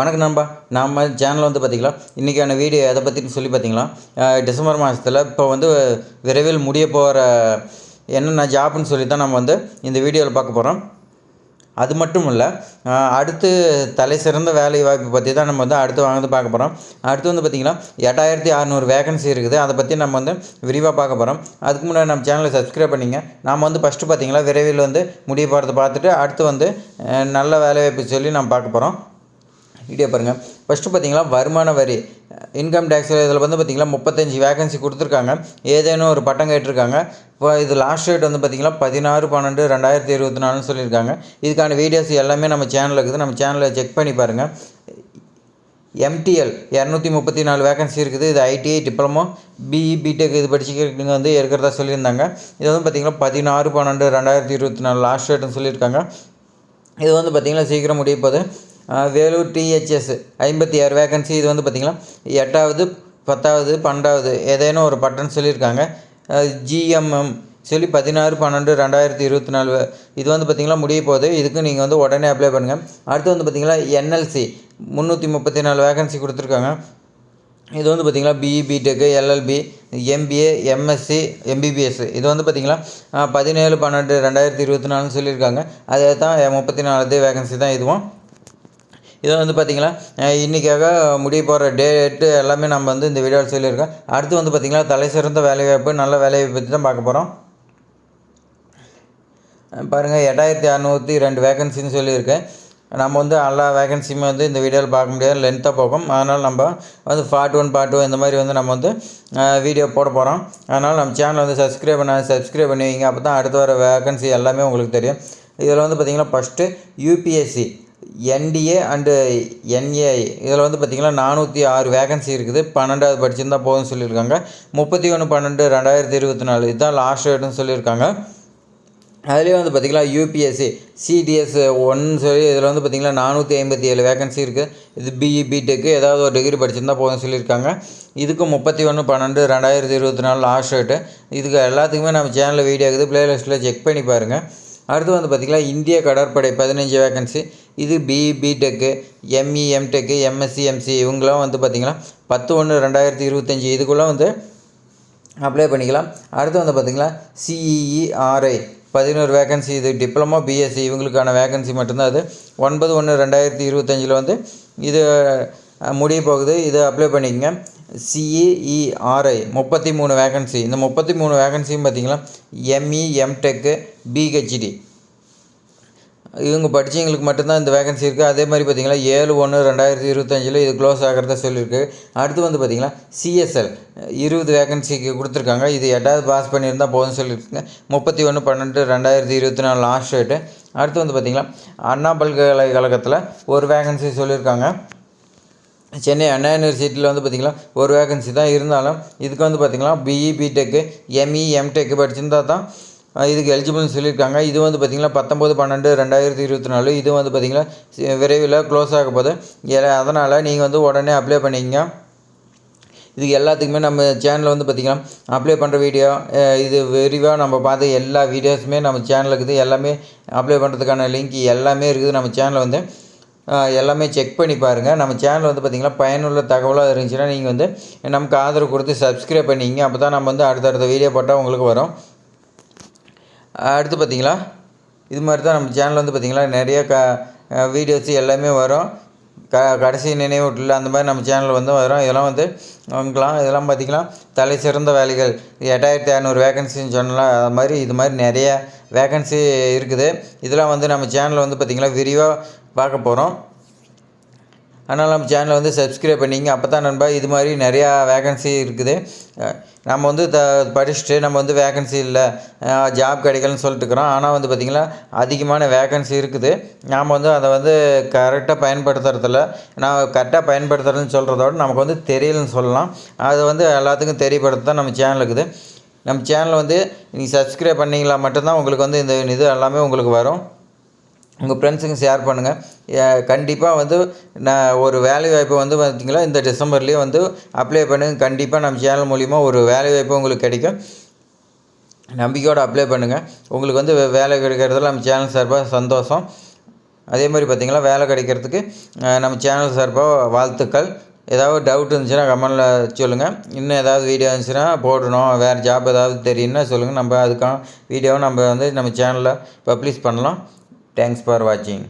வணக்கம் நண்பா. நம்ம சேனல் பார்த்திங்களா, இன்றைக்கான வீடியோ எதை பற்றின்னு சொல்லி பார்த்திங்களா, டிசம்பர் மாதத்தில் இப்போ விரைவில் முடிய போகிற என்னென்ன ஜாப்னு சொல்லி தான் நம்ம இந்த வீடியோவில் பார்க்க போகிறோம். அது மட்டும் இல்லை, அடுத்து தலை சிறந்த வேலை வாய்ப்பு பற்றி தான் நம்ம அடுத்து பார்க்க போகிறோம். அடுத்து பார்த்திங்கன்னா 8600 வேகன்சி இருக்குது. அதை பற்றி நம்ம விரிவாக பார்க்க போகிறோம். அதுக்கு முன்னாடி நம்ம சேனலை சப்ஸ்கிரைப் பண்ணிங்க. நாம் ஃபஸ்ட்டு பார்த்திங்களா விரைவில் முடிய போகிறத பார்த்துட்டு அடுத்து நல்ல வேலை வாய்ப்பு சொல்லி நம்ம பார்க்க போகிறோம். வீடியோ பாருங்கள். ஃபஸ்ட்டு பார்த்திங்களா வருமான வரி இன்கம் டேக்ஸ் இதில் பார்த்திங்களா 35 வேகன்சி கொடுத்துருக்காங்க. ஏதேனும் ஒரு பட்டம் கேட்டிருக்காங்க. இப்போ இது லாஸ்ட் டேட் பார்த்திங்களா 16/12/2024 சொல்லியிருக்காங்க. இதுக்கான வீடியோஸ் எல்லாமே நம்ம சேனலில் இருக்குது. நம்ம சேனலில் செக் பண்ணி பாருங்கள். எம்டிஎல் 234 வேகன்சி இருக்குது. இது ஐடிஐ டிப்ளமோ பிஇ பிடெக் இது படிச்சுக்கிறவங்க இருக்கிறதா சொல்லியிருந்தாங்க. இது பார்த்திங்கன்னா 16/12/2024 லாஸ்ட் டேட்டுன்னு சொல்லியிருக்காங்க. இது பார்த்திங்கன்னா சீக்கிரம் முடிய போகுது. Vellore DHS 56 vacancy. இது பார்த்திங்கன்னா 8வது 10வது 12வது ஏதேனும் ஒரு பட்டன் சொல்லியிருக்காங்க. ஜிஎம்எம் சொல்லி 16/12/2024 இது பார்த்திங்கன்னா முடிய போகுது. இதுக்கு நீங்கள் உடனே அப்ளை பண்ணுங்கள். அடுத்து பார்த்திங்கன்னா என்எல்சி 334 வேகன்சி கொடுத்துருக்காங்க. இது பார்த்திங்கன்னா BE BTech LLB MBA MSc MBBS இது பார்த்திங்கன்னா 17/12/2024 சொல்லியிருக்காங்க. அதே தான் 34 வேகன்சி தான் இதுவும். இது பார்த்திங்கன்னா இன்றைக்காக முடிய போகிற டேட்டு எல்லாமே நம்ம இந்த வீடியோவில் சொல்லியிருக்கோம். அடுத்து பார்த்திங்கன்னா தலை சிறந்த வேலைவாய்ப்பு நல்ல வேலைவாய்ப்பு பற்றி தான் பார்க்க போகிறோம். பாருங்கள், 8602 வேகன்சின்னு சொல்லியிருக்கேன். நம்ம எல்லா வேகன்சியுமே இந்த வீடியோவில் பார்க்க முடியாது, லென்த்தாக போகும். அதனால் நம்ம பார்ட் 1 பார்ட் 2 இந்த மாதிரி நம்ம வீடியோ போட போகிறோம். அதனால் நம்ம சேனலை சப்ஸ்கிரைப் பண்ணி வைங்க. அப்போ தான் அடுத்து வர வேகன்சி எல்லாமே உங்களுக்கு தெரியும். இதில் பார்த்திங்கன்னா first UPSC NDA and NAI இதில் பார்த்திங்கன்னா 406 வேகன்சி இருக்குது. 12வது படிச்சிருந்தால் போதும்னு சொல்லியிருக்காங்க. 31/12/2024 இதுதான் லாஸ்ட் டேட்டுன்னு சொல்லியிருக்காங்க. அதுலேயே பார்த்திங்கன்னா யூபிஎஸ்சி சிடிஎஸ் 1 சொல்லி இதில் பார்த்திங்கன்னா 457 வேகன்சி இருக்குது. இது பிஇ பிடெக்கு ஏதாவது ஒரு டிகிரி படிச்சிருந்தால் போதும்னு சொல்லியிருக்காங்க. இதுக்கு 31/12/2024 லாஸ்ட் டேட்டு. இதுக்கு எல்லாத்துக்குமே நம்ம சேனலில் வீடியோ இருக்குது, ப்ளேலிஸ்ட்டில் செக் பண்ணி பாருங்கள். அடுத்து பார்த்திங்கன்னா இந்திய கடற்படை 15 வேகன்சி. இது BE BTech ME MTech MSc MC இவங்களாம் பார்த்திங்கன்னா 10/1/2025 இதுக்குள்ளே அப்ளை பண்ணிக்கலாம். அடுத்து பார்த்திங்கன்னா சிஇஇஆர்ஐ 11 வேகன்சி. இது டிப்ளமோ பிஎஸ்சி இவங்களுக்கான வேகன்சி மட்டும்தான். அது 9/1/2025 இது முடிய போகுது. இது அப்ளை பண்ணிக்கங்க. CEERI 33 vacancy. இந்த 33 வேகன்சியும் பார்த்திங்கன்னா எம்இ எம்டெக்கு பிஹெச்டி இவங்க படித்தவங்களுக்கு மட்டும்தான் இந்த வேகன்சி இருக்குது. அதே மாதிரி பார்த்திங்கன்னா 7/1/2025 இது க்ளோஸ் ஆகிறத சொல்லியிருக்கு. அடுத்து பார்த்திங்கன்னா சிஎஸ்எல் 20 வேகன்சிக்கு கொடுத்துருக்காங்க. இது 8வது பாஸ் பண்ணியிருந்தால் போதும்னு சொல்லியிருக்குங்க. 31/12/2024 லாஸ்ட் டேட்டு. அடுத்து பார்த்திங்கன்னா அண்ணா பல்கலைக்கழகத்தில் ஒரு வேகன்சி சொல்லியிருக்காங்க. சென்னை அண்ணா யூனிவர்சிட்டியில் பார்த்திங்கன்னா ஒரு வேகன்சி தான் இருந்தாலும் இதுக்கு பார்த்திங்கன்னா பிஇ பிடெக்கு எம்இ எம்டெக்கு படிச்சிருந்தால் தான் இதுக்கு எலிஜிபிள்னு சொல்லியிருக்காங்க. இது பார்த்திங்கன்னா 19/12/2024 இது பார்த்திங்கன்னா விரைவில் க்ளோஸ் ஆக போகுது. அதனால் நீங்கள் உடனே அப்ளை பண்ணிக்கங்க. இதுக்கு எல்லாத்துக்குமே நம்ம சேனலில் பார்த்திங்கன்னா அப்ளை பண்ணுற வீடியோ இது விரிவாக நம்ம பார்த்து எல்லா வீடியோஸுமே நம்ம சேனலில் இருக்குது. எல்லாமே அப்ளை பண்ணுறதுக்கான லிங்க் எல்லாமே இருக்குது. நம்ம சேனலில் எல்லாமே செக் பண்ணி பாருங்கள். நம்ம சேனல் பார்த்திங்கன்னா பயனுள்ள தகவலாக இருந்துச்சுன்னா நீங்கள் நமக்கு ஆதரவு கொடுத்து சப்ஸ்கிரைப் பண்ணிங்க. அப்போ தான் நம்ம அடுத்தடுத்த வீடியோ போட்டால் உங்களுக்கு வரும். அடுத்து பார்த்திங்களா இது மாதிரி தான் நம்ம சேனல் பார்த்திங்கன்னா நிறைய வீடியோஸ் எல்லாமே வரும். கடைசி நினைவூட்டல் அந்த மாதிரி நம்ம சேனலில் வரும். இதெல்லாம் வாங்கலாம். இதெல்லாம் பார்த்திங்கன்னா தலை சிறந்த வேலைகள் 8600 வேகன்சின்னு சொன்னலாம். அது மாதிரி இது மாதிரி நிறைய வேகன்சி இருக்குது. இதெல்லாம் நம்ம சேனலில் பார்த்திங்கன்னா விரிவாக பார்க்க போகிறோம். அதனால் நம்ம சேனலை சப்ஸ்கிரைப் பண்ணிங்க. அப்போ தான் நண்பா இது மாதிரி நிறையா வேகன்சி இருக்குது. நம்ம படிச்சுட்டு நம்ம வேகன்சி இல்லை ஜாப் கிடைக்கலன்னு சொல்லிட்டு இருக்கிறோம். ஆனால் பார்த்திங்கன்னா அதிகமான வேகன்சி இருக்குது. நாம் அதை கரெக்டாக பயன்படுத்துறதில்ல. நான் கரெக்டாக பயன்படுத்துறதுன்னு சொல்கிறதோட நமக்கு தெரியலன்னு சொல்லலாம். அதை எல்லாத்துக்கும் தெரியப்படுத்த தான் நம்ம சேனல் இருக்குது. நம்ம சேனலை நீங்கள் சப்ஸ்கிரைப் பண்ணிங்களா மட்டும்தான் உங்களுக்கு இந்த இது எல்லாமே உங்களுக்கு வரும். உங்கள் ஃப்ரெண்ட்ஸுக்கு ஷேர் பண்ணுங்கள். கண்டிப்பாக நான் ஒரு வேலை வாய்ப்பை பார்த்திங்களா இந்த டிசம்பர்லேயே அப்ளை பண்ணுங்கள். கண்டிப்பாக நம்ம சேனல் மூலிமா ஒரு வேலை வாய்ப்பு உங்களுக்கு கிடைக்கும். நம்பிக்கையோடு அப்ளை பண்ணுங்கள். உங்களுக்கு வேலை கிடைக்கிறதுல நம்ம சேனல் சார்பாக சந்தோஷம். அதே மாதிரி பார்த்திங்களா வேலை கிடைக்கிறதுக்கு நம்ம சேனல் சார்பாக வாழ்த்துக்கள். ஏதாவது டவுட் இருந்துச்சுன்னா கமெண்டில் சொல்லுங்கள். இன்னும் ஏதாவது வீடியோ இருந்துச்சுன்னா போடணும், வேறு ஜாப் ஏதாவது தெரியும்னா சொல்லுங்கள். நம்ம அதுக்கான வீடியோவை நம்ம வந்து நம்ம சேனலில் பப்ளிஷ் பண்ணலாம். தேங்க்ஸ் ஃபார் வாட்சிங்.